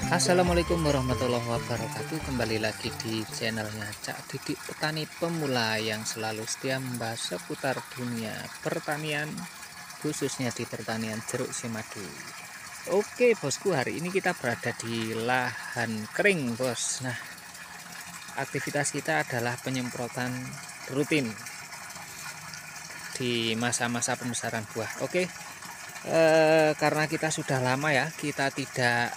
Assalamualaikum warahmatullahi wabarakatuh. Kembali lagi di channelnya Cak Didik Petani Pemula yang selalu setia membahas seputar dunia pertanian, khususnya di pertanian jeruk semadu. Oke bosku, hari ini kita berada di lahan kering bos. Nah, aktivitas kita adalah penyemprotan rutin di masa-masa pembesaran buah. Oke, karena kita sudah lama ya kita tidak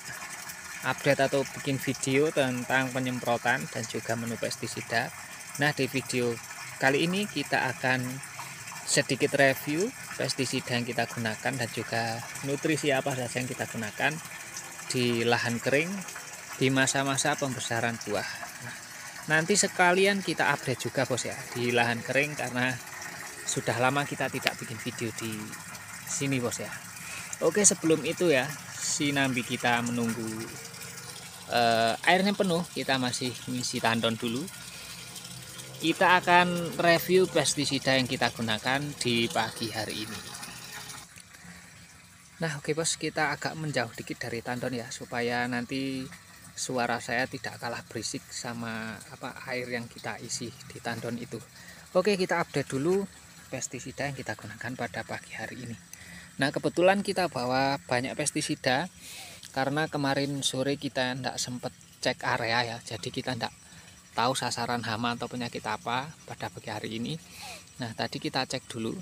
update atau bikin video tentang penyemprotan dan juga menu pestisida. Nah, di video kali ini kita akan sedikit review pestisida yang kita gunakan dan juga nutrisi apa saja yang kita gunakan di lahan kering di masa-masa pembesaran buah. Nah, nanti sekalian kita update juga bos ya di lahan kering karena sudah lama kita tidak bikin video di sini bos ya. Oke, sebelum itu ya, sinambi kita menunggu airnya penuh, kita masih ngisi tandon dulu. Kita akan review pestisida yang kita gunakan di pagi hari ini. Nah oke bos, kita agak menjauh dikit dari tandon ya, supaya nanti suara saya tidak kalah berisik sama air yang kita isi di tandon itu. Oke, kita update dulu pestisida yang kita gunakan pada pagi hari ini. Nah, kebetulan kita bawa banyak pestisida karena kemarin sore kita tidak sempat cek area ya, jadi kita tidak tahu sasaran hama atau penyakit apa pada pagi hari ini. Nah, tadi kita cek dulu.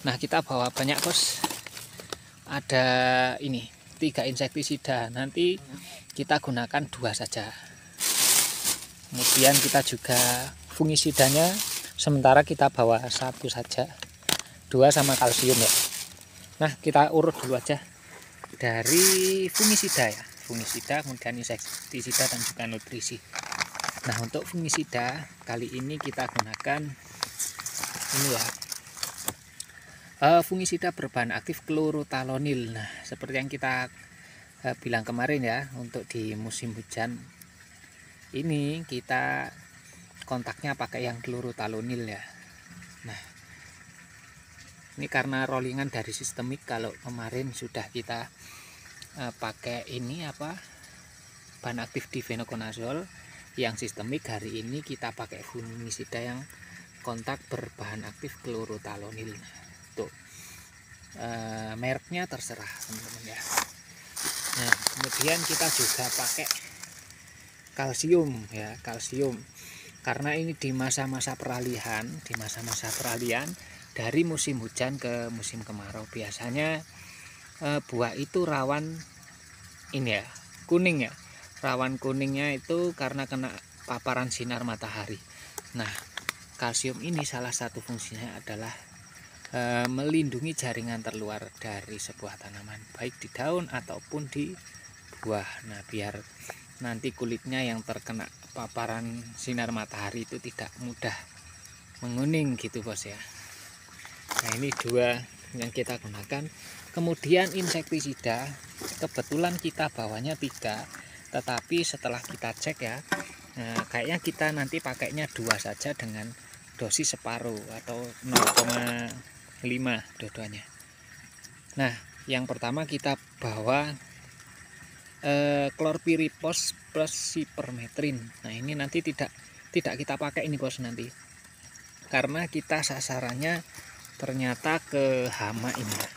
Nah, kita bawa banyak bos, ada ini 3 insektisida, nanti kita gunakan 2 saja. Kemudian kita juga fungisidanya sementara kita bawa 1 saja, 2 sama kalsium ya. Nah, kita urut dulu aja dari fungisida ya, fungisida, kemudian insektisida dan juga nutrisi. Nah, untuk fungisida kali ini kita gunakan ini ya, fungisida berbahan aktif klorotalonil. Nah, seperti yang kita bilang kemarin ya, untuk di musim hujan ini kita kontaknya pakai yang klorotalonil ya. Nah, ini karena rollingan dari sistemik. Kalau kemarin sudah kita pakai ini bahan aktif difenokonazol yang sistemik, hari ini kita pakai fungisida yang kontak berbahan aktif klorotalonil. Tuh, mereknya terserah teman-teman ya. Nah, kemudian kita juga pakai kalsium ya, kalsium karena ini di masa-masa peralihan, dari musim hujan ke musim kemarau. Biasanya buah itu rawan ini ya, kuning ya, rawan kuningnya itu karena kena paparan sinar matahari. Nah, kalsium ini salah satu fungsinya adalah melindungi jaringan terluar dari sebuah tanaman, baik di daun ataupun di buah. Nah, biar nanti kulitnya yang terkena paparan sinar matahari itu tidak mudah menguning gitu bos ya. Nah, ini 2 yang kita gunakan. Kemudian insektisida kebetulan kita bawanya 3, tetapi setelah kita cek ya, kayaknya kita nanti pakainya 2 saja dengan dosis separuh atau 0,5 dua-duanya. Nah, yang pertama kita bawa klorpirifos plus sipermetrin. Nah, ini nanti tidak kita pakai ini bos nanti, karena kita sasarannya ternyata ke hama ini ya,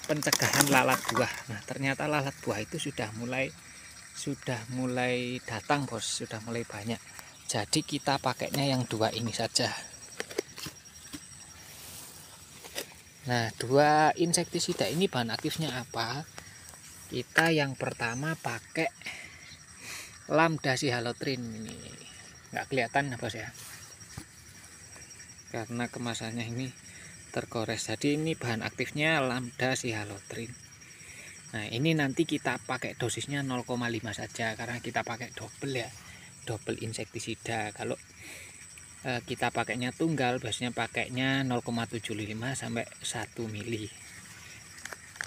pencegahan lalat buah. Nah, ternyata lalat buah itu sudah mulai datang bos, sudah mulai banyak. Jadi kita pakainya yang 2 ini saja. Nah, 2 insektisida ini bahan aktifnya apa? Kita yang pertama pakai lambda-sihalotrin. Ini nggak kelihatan bos ya, karena kemasannya ini tergores. Jadi ini bahan aktifnya lambda-sihalotrin. Nah, ini nanti kita pakai dosisnya 0,5 saja karena kita pakai double ya, double insektisida. Kalau kita pakainya tunggal biasanya pakainya 0,75 sampai 1 mili.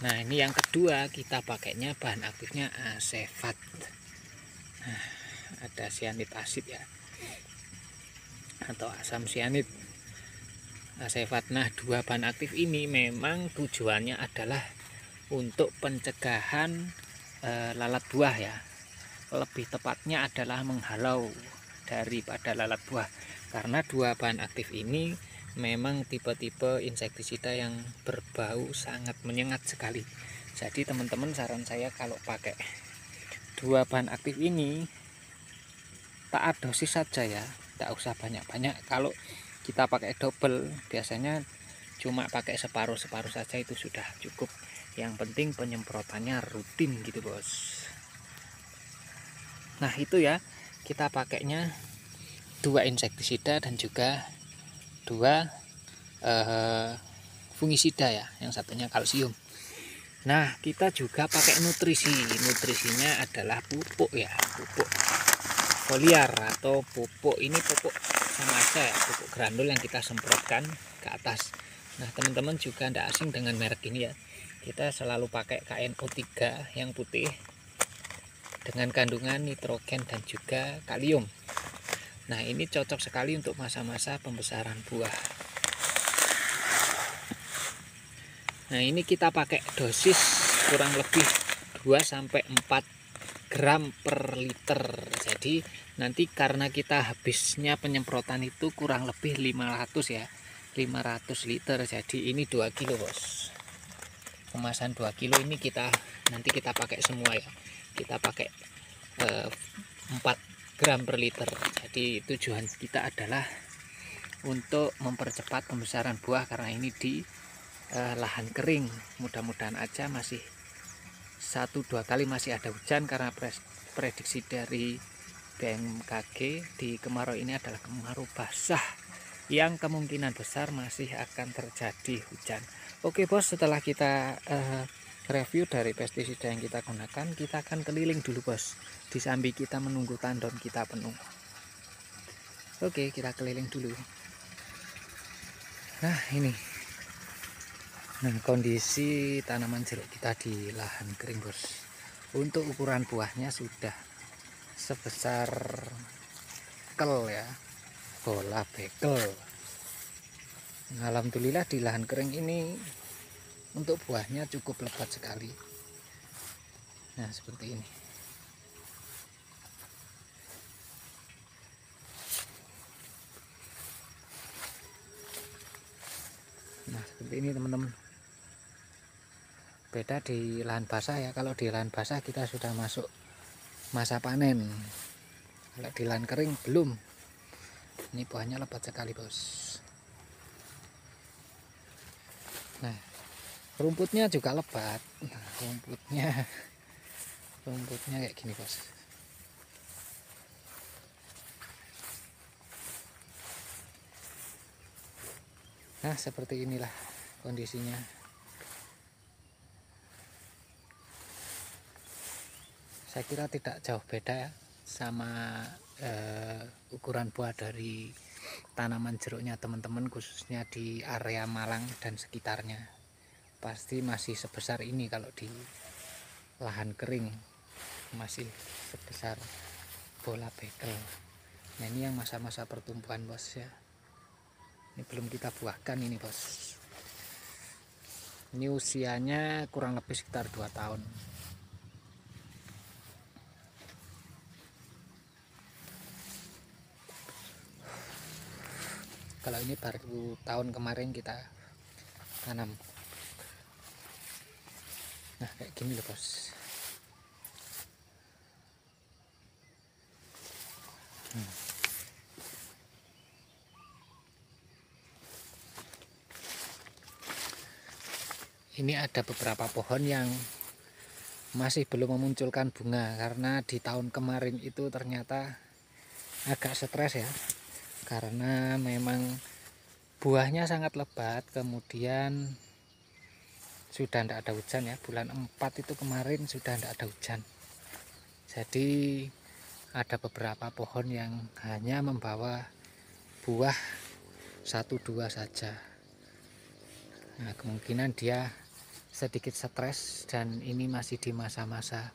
Nah, ini yang kedua kita pakainya bahan aktifnya asefat. Nah, ada sianid asid ya, atau asam sianid, asefat. Nah, 2 bahan aktif ini memang tujuannya adalah untuk pencegahan lalat buah ya. Lebih tepatnya adalah menghalau daripada lalat buah, karena dua bahan aktif ini memang tipe-tipe insektisida yang berbau sangat menyengat sekali. Jadi teman-teman, saran saya kalau pakai dua bahan aktif ini taat dosis saja ya, tidak usah banyak-banyak. Kalau kita pakai double biasanya cuma pakai separuh-separuh saja itu sudah cukup. Yang penting penyemprotannya rutin gitu bos. Nah itu ya, kita pakainya dua insektisida dan juga dua fungisida ya, yang satunya kalsium. Nah kita juga pakai nutrisinya adalah pupuk ya, pupuk foliar atau pupuk ini pupuk sama aja ya, pupuk granul yang kita semprotkan ke atas. Nah teman-teman juga tidak asing dengan merek ini ya, kita selalu pakai KNO3 yang putih dengan kandungan nitrogen dan juga kalium. Nah ini cocok sekali untuk masa-masa pembesaran buah. Nah ini kita pakai dosis kurang lebih 2-4 gram per liter. Jadi nanti karena kita habisnya penyemprotan itu kurang lebih 500 ya, 500 liter. Jadi ini 2 kilo bos. Kemasan 2 kilo ini nanti kita pakai semua ya. Kita pakai 4 gram per liter. Jadi tujuan kita adalah untuk mempercepat pembesaran buah, karena ini di lahan kering. Mudah-mudahan aja masih 1-2 kali masih ada hujan, karena prediksi dari BMKG di kemarau ini adalah kemarau basah yang kemungkinan besar masih akan terjadi hujan. Oke bos, setelah kita review dari pestisida yang kita gunakan, kita akan keliling dulu bos, di sambil kita menunggu tandon kita penuh. Oke, kita keliling dulu. Nah ini, nah kondisi tanaman jeruk kita di lahan kering bos. Untuk ukuran buahnya sudah sebesar bekel ya, bola bekel. Alhamdulillah di lahan kering ini untuk buahnya cukup lebat sekali. Nah seperti ini. Nah seperti ini teman-teman. Beda di lahan basah ya, kalau di lahan basah kita sudah masuk masa panen. Kalau di lahan kering belum. Ini buahnya lebat sekali bos. Nah rumputnya juga lebat. Nah, rumputnya kayak gini bos. Nah seperti inilah kondisinya. Saya kira tidak jauh beda ya sama ukuran buah dari tanaman jeruknya teman-teman, khususnya di area Malang dan sekitarnya. Pasti masih sebesar ini. Kalau di lahan kering masih sebesar bola bekel. Nah ini yang masa-masa pertumbuhan bos ya. Ini belum kita buahkan ini bos. Ini usianya kurang lebih sekitar 2 tahun. Kalau ini baru tahun kemarin kita tanam. Nah kayak gini loh bos. Ini ada beberapa pohon yang masih belum memunculkan bunga, karena di tahun kemarin itu ternyata agak stres ya, karena memang buahnya sangat lebat. Kemudian sudah tidak ada hujan ya, bulan 4 itu kemarin sudah tidak ada hujan. Jadi ada beberapa pohon yang hanya membawa buah 1-2 saja. Nah kemungkinan dia sedikit stres, dan ini masih di masa-masa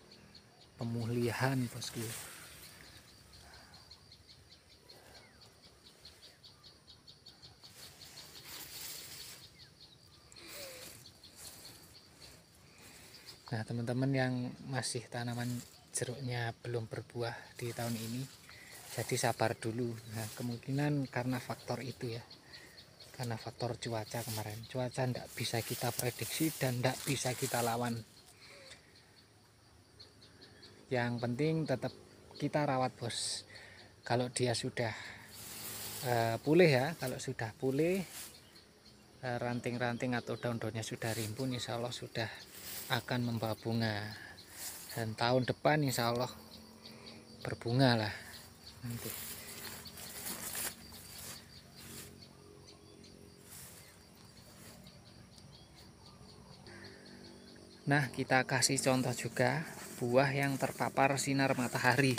pemulihan bosku. Nah, teman-teman yang masih tanaman jeruknya belum berbuah di tahun ini, jadi sabar dulu. Nah, kemungkinan karena faktor itu ya, karena faktor cuaca kemarin. Cuaca tidak bisa kita prediksi dan tidak bisa kita lawan. Yang penting tetap kita rawat, bos. Kalau dia sudah pulih ya, kalau sudah pulih, ranting-ranting atau daun-daunnya sudah rimbun, insya Allah sudah akan membawa bunga, dan tahun depan insya Allah berbunga lah nanti. Nah, kita kasih contoh juga buah yang terpapar sinar matahari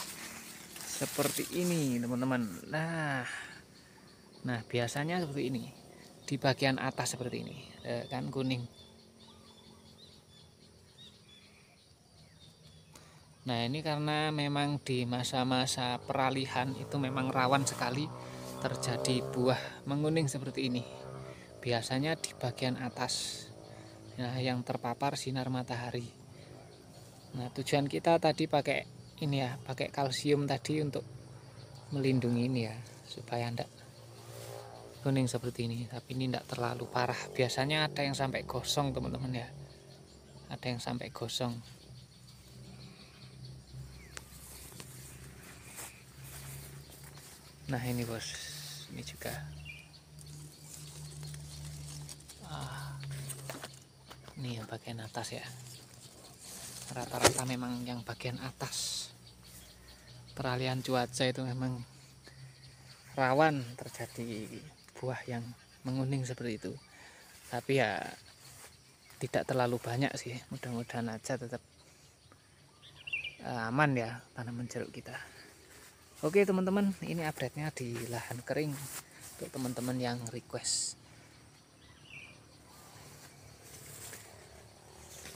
seperti ini, teman-teman. Nah, biasanya seperti ini, di bagian atas seperti ini, kan kuning. Nah, ini karena memang di masa-masa peralihan itu memang rawan sekali terjadi buah menguning seperti ini. Biasanya di bagian atas, nah, yang terpapar sinar matahari. Nah, tujuan kita tadi pakai ini ya, pakai kalsium tadi untuk melindungi ini ya, supaya enggak kuning seperti ini. Tapi ini enggak terlalu parah. Biasanya ada yang sampai gosong, teman-teman ya. Ada yang sampai gosong. Nah, ini bos, ini juga. Ini yang bagian atas ya. Rata-rata memang yang bagian atas. Peralihan cuaca itu memang rawan terjadi buah yang menguning seperti itu. Tapi ya tidak terlalu banyak sih. Mudah-mudahan aja tetap aman ya tanaman jeruk kita. Oke teman-teman, ini update-nya di lahan kering untuk teman-teman yang request.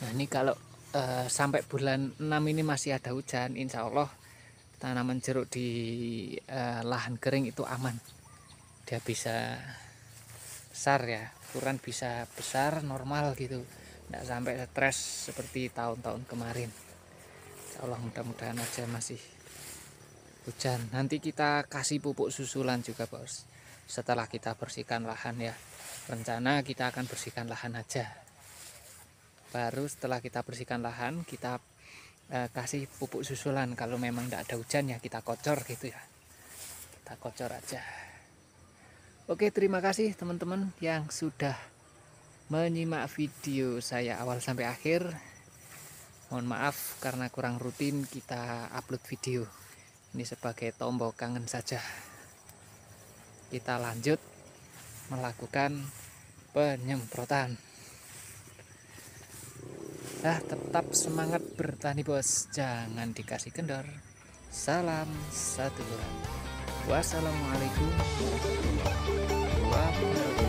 Nah, ini kalau sampai bulan 6 ini masih ada hujan, insya Allah tanaman jeruk di lahan kering itu aman. Dia bisa besar ya, ukuran bisa besar normal gitu, tidak sampai stres seperti tahun-tahun kemarin. Insya Allah mudah-mudahan aja masih hujan. Nanti kita kasih pupuk susulan juga bos, setelah kita bersihkan lahan ya. Rencana kita akan bersihkan lahan aja, baru setelah kita bersihkan lahan kita kasih pupuk susulan. Kalau memang tidak ada hujan ya kita kocor gitu ya, kita kocor aja. Oke, terima kasih teman-teman yang sudah menyimak video saya awal sampai akhir. Mohon maaf karena kurang rutin kita upload video. Ini sebagai tombol kangen saja. Kita lanjut melakukan penyemprotan. Tetap semangat bertani bos, jangan dikasih kendor. Salam satu. Wassalamualaikum warahmatullahi wabarakatuh.